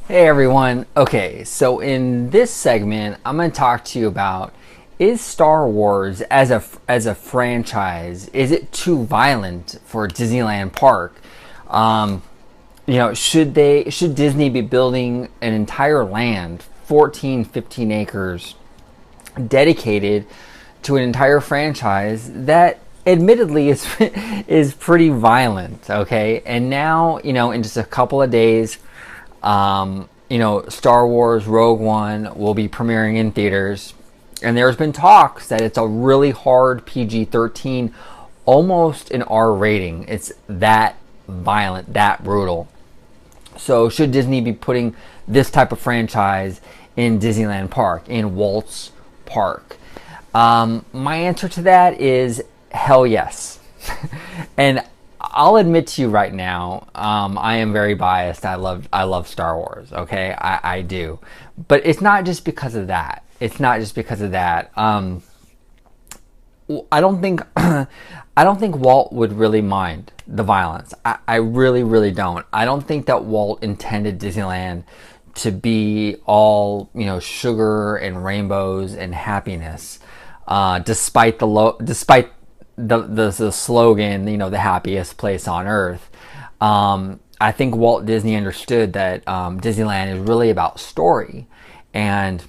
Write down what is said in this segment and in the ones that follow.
Hey everyone. Okay, so in this segment, I'm going to talk to you about, is Star Wars as a franchise, is it too violent for Disneyland Park? Um, should Disney be building an entire land, 14, 15 acres, dedicated to an entire franchise that admittedly is is pretty violent, okay? And now, in just a couple of days, Star Wars Rogue One will be premiering in theaters, and there's been talks that it's a really hard PG-13, almost an R rating. It's that violent, that brutal. So should Disney be putting this type of franchise in Disneyland Park, in Walt's Park? My answer to that is hell yes. And I'll admit to you right now, I am very biased. I love Star Wars. Okay, I do, but it's not just because of that. It's not just because of that. I don't think I don't think Walt would really mind the violence. I really, really don't. I don't think that Walt intended Disneyland to be all sugar and rainbows and happiness, despite the slogan, the happiest place on earth. I think Walt Disney understood that Disneyland is really about story, and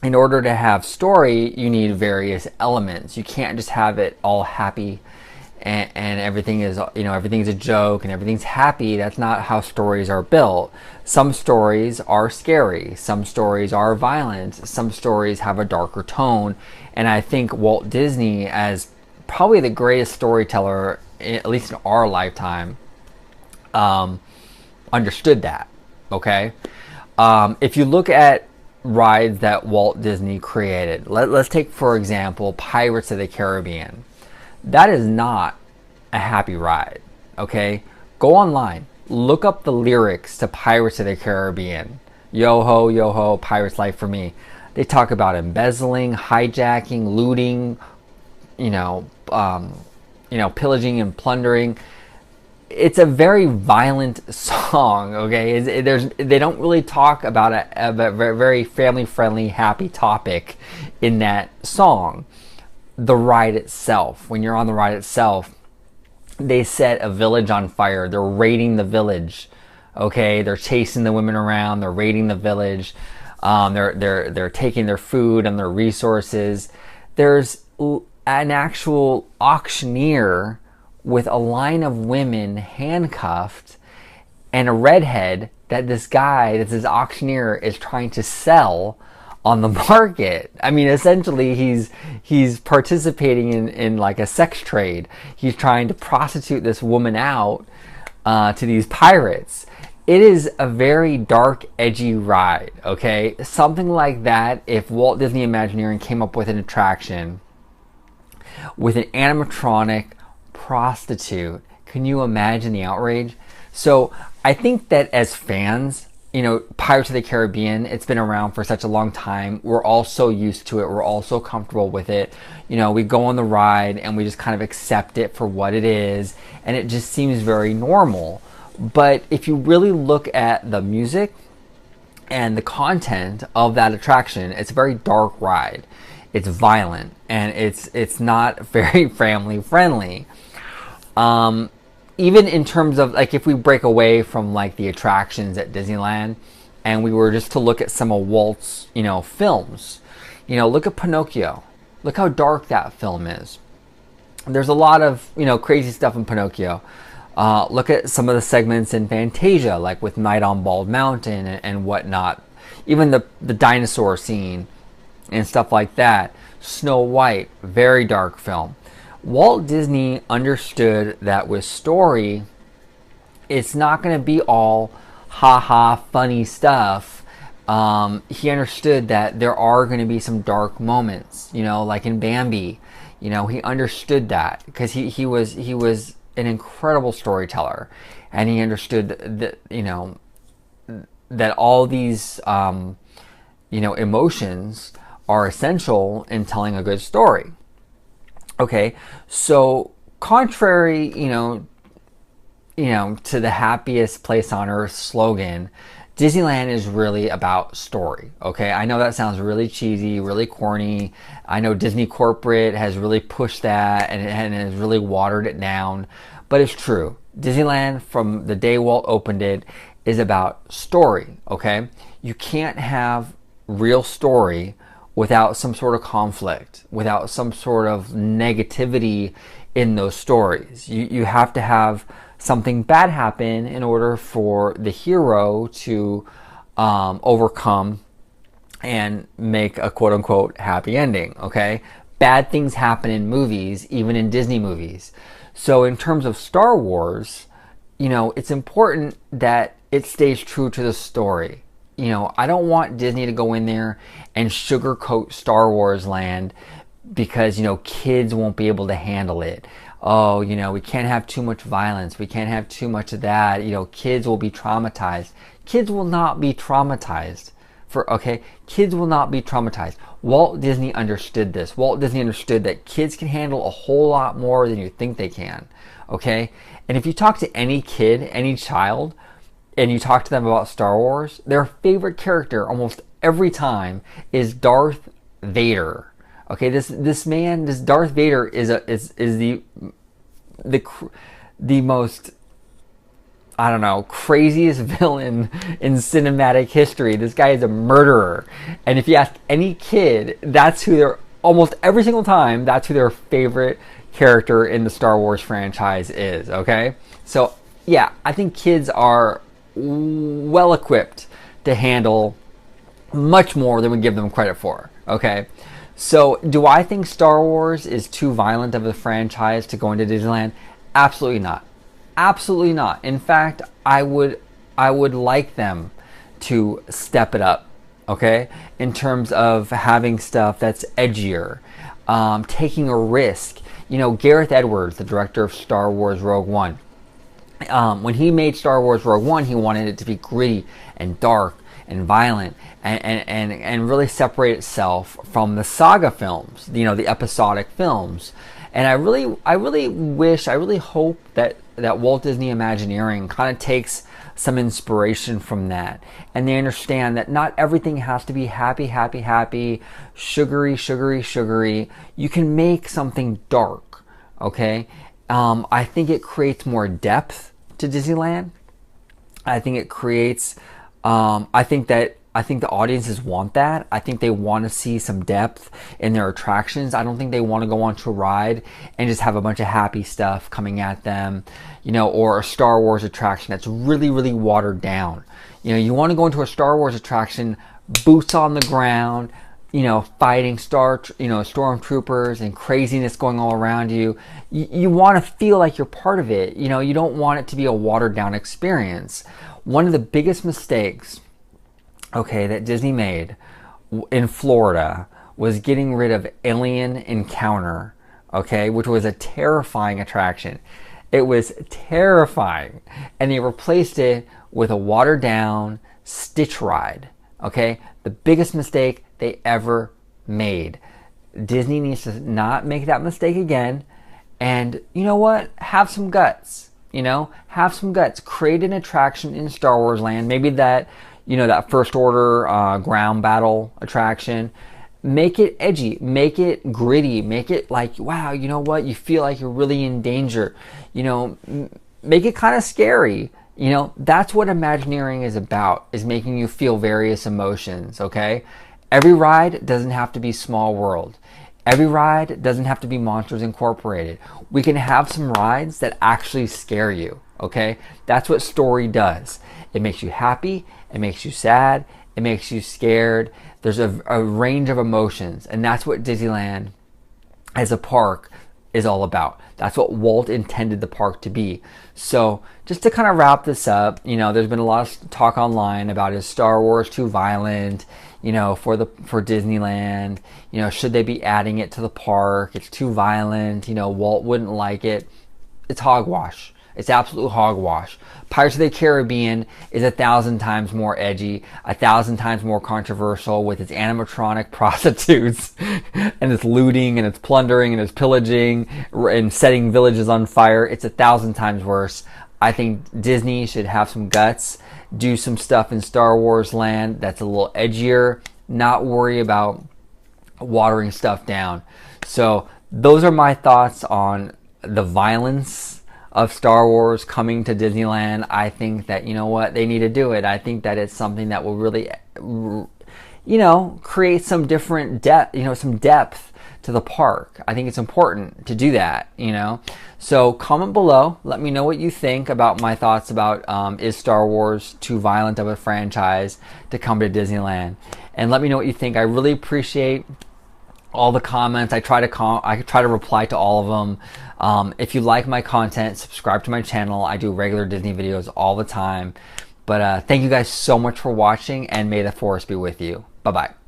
in order to have story, you need various elements. You can't just have it all happy and everything is everything's a joke and everything's happy. That's not how stories are built. Some stories are scary, some stories are violent, some stories have a darker tone, and I think Walt Disney, as probably the greatest storyteller, at least in our lifetime, understood that. Okay, if you look at rides that Walt Disney created, let's take for example Pirates of the Caribbean. That is not a happy ride. Okay, go online, look up the lyrics to Pirates of the Caribbean. Yo ho, pirate's life for me. They talk about embezzling, hijacking, looting, pillaging and plundering. It's a very violent song. Okay, they don't really talk about a very family friendly, happy topic in that song. The ride itself, when you're on the ride itself, they set a village on fire. They're raiding the village. Okay, they're chasing the women around. They're raiding the village. They're taking their food and their resources. There's an actual auctioneer with a line of women handcuffed and a redhead that this auctioneer is trying to sell on the market. I mean, essentially he's participating in like a sex trade. He's trying to prostitute this woman out to these pirates. It is a very dark, edgy ride. Okay, something like that. If Walt Disney Imagineering came up with an attraction with an animatronic prostitute, can you imagine the outrage? So I think that as fans, Pirates of the Caribbean, it's been around for such a long time. We're all so used to it. We're all so comfortable with it. We go on the ride and we just kind of accept it for what it is, and it just seems very normal. But if you really look at the music and the content of that attraction, it's a very dark ride. It's violent, and it's not very family friendly. Even in terms of, like, if we break away from like the attractions at Disneyland and we were just to look at some of Walt's films, look at Pinocchio. Look how dark that film is. There's a lot of crazy stuff in Pinocchio. Look at some of the segments in Fantasia, like with Night on Bald Mountain and whatnot. Even the dinosaur scene and stuff like that. Snow White, very dark film. Walt Disney understood that with story, it's not going to be all ha-ha funny stuff. He understood that there are going to be some dark moments, like in Bambi. He understood that because he was an incredible storyteller, and he understood that that all these emotions are essential in telling a good story. Okay, so contrary, to the happiest place on earth slogan, Disneyland is really about story, okay? I know that sounds really cheesy, really corny. I know Disney corporate has really pushed that and has really watered it down, but it's true. Disneyland, from the day Walt opened it, is about story, okay? You can't have real story without some sort of conflict, without some sort of negativity in those stories. You have to have something bad happen in order for the hero to overcome and make a quote-unquote happy ending, okay? Bad things happen in movies, even in Disney movies. So in terms of Star Wars, you know, it's important that it stays true to the story. You know, I don't want Disney to go in there and sugarcoat Star Wars land because, you know, kids won't be able to handle it. Oh, you know, we can't have too much violence. We can't have too much of that. You know, kids will be traumatized. Kids will not be traumatized. Kids will not be traumatized. Walt Disney understood this. Walt Disney understood that kids can handle a whole lot more than you think they can. Okay? And if you talk to any kid, any child, and you talk to them about Star Wars, their favorite character almost every time is Darth Vader. Okay, this Darth Vader is the most, I don't know, craziest villain in cinematic history. This guy is a murderer. And if you ask any kid, that's who they're, almost every single time, that's who their favorite character in the Star Wars franchise is, okay? So, yeah, I think kids are well equipped to handle much more than we give them credit for, okay? So, do I think Star Wars is too violent of a franchise to go into Disneyland? Absolutely not. Absolutely not. In fact, I would like them to step it up, okay? In terms of having stuff that's edgier, taking a risk. You know, Gareth Edwards, the director of Star Wars Rogue One, when he made Star Wars Rogue One, he wanted it to be gritty and dark and violent and really separate itself from the saga films, you know, the episodic films. And I really hope that Walt Disney Imagineering kind of takes some inspiration from that, and they understand that not everything has to be happy, happy, happy, sugary, sugary, sugary. You can make something dark, okay? I think it creates more depth to Disneyland. I think it creates, I think the audiences want that. I think they want to see some depth in their attractions. I don't think they want to go onto a ride and just have a bunch of happy stuff coming at them, you know, or a Star Wars attraction that's really, really watered down. You know, you want to go into a Star Wars attraction, boots on the ground, you know, fighting stormtroopers and craziness going all around you. You want to feel like you're part of it. You know, you don't want it to be a watered down experience. One of the biggest mistakes, okay, that Disney made in Florida was getting rid of Alien Encounter, okay, which was a terrifying attraction. It was terrifying. And they replaced it with a watered down Stitch ride, okay? The biggest mistake they ever made. Disney needs to not make that mistake again. And you know what? Have some guts, you know? Have some guts. Create an attraction in Star Wars Land. Maybe that, you know, that First Order ground battle attraction. Make it edgy, make it gritty, make it like, wow, you know what? You feel like you're really in danger. You know, make it kind of scary. You know, that's what Imagineering is about, is making you feel various emotions, okay? Every ride doesn't have to be Small World. Every ride doesn't have to be Monsters Incorporated. We can have some rides that actually scare you, okay? That's what story does. It makes you happy, it makes you sad, it makes you scared. There's a range of emotions, and that's what Disneyland as a park is all about. That's what Walt intended the park to be. So just to kind of wrap this up, you know, there's been a lot of talk online about, is Star Wars too violent, you know, for Disneyland? You know, should they be adding it to the park? It's too violent. You know, Walt wouldn't like it. It's hogwash. It's absolute hogwash. Pirates of the Caribbean is 1,000 times more edgy, 1,000 times more controversial with its animatronic prostitutes and its looting and its plundering and its pillaging and setting villages on fire. It's 1,000 times worse. I think Disney should have some guts, do some stuff in Star Wars land that's a little edgier, not worry about watering stuff down. So those are my thoughts on the violence of Star Wars coming to Disneyland. I think that, you know what, they need to do it. I think that it's something that will really, you know, create some different depth, you know, some depth to the park. I think it's important to do that, you know. So comment below, let me know what you think about my thoughts about is Star Wars too violent of a franchise to come to Disneyland, and let me know what you think. I really appreciate all the comments. I try to reply to all of them. If you like my content, subscribe to my channel. I do regular Disney videos all the time. But thank you guys so much for watching, and may the force be with you. Bye bye.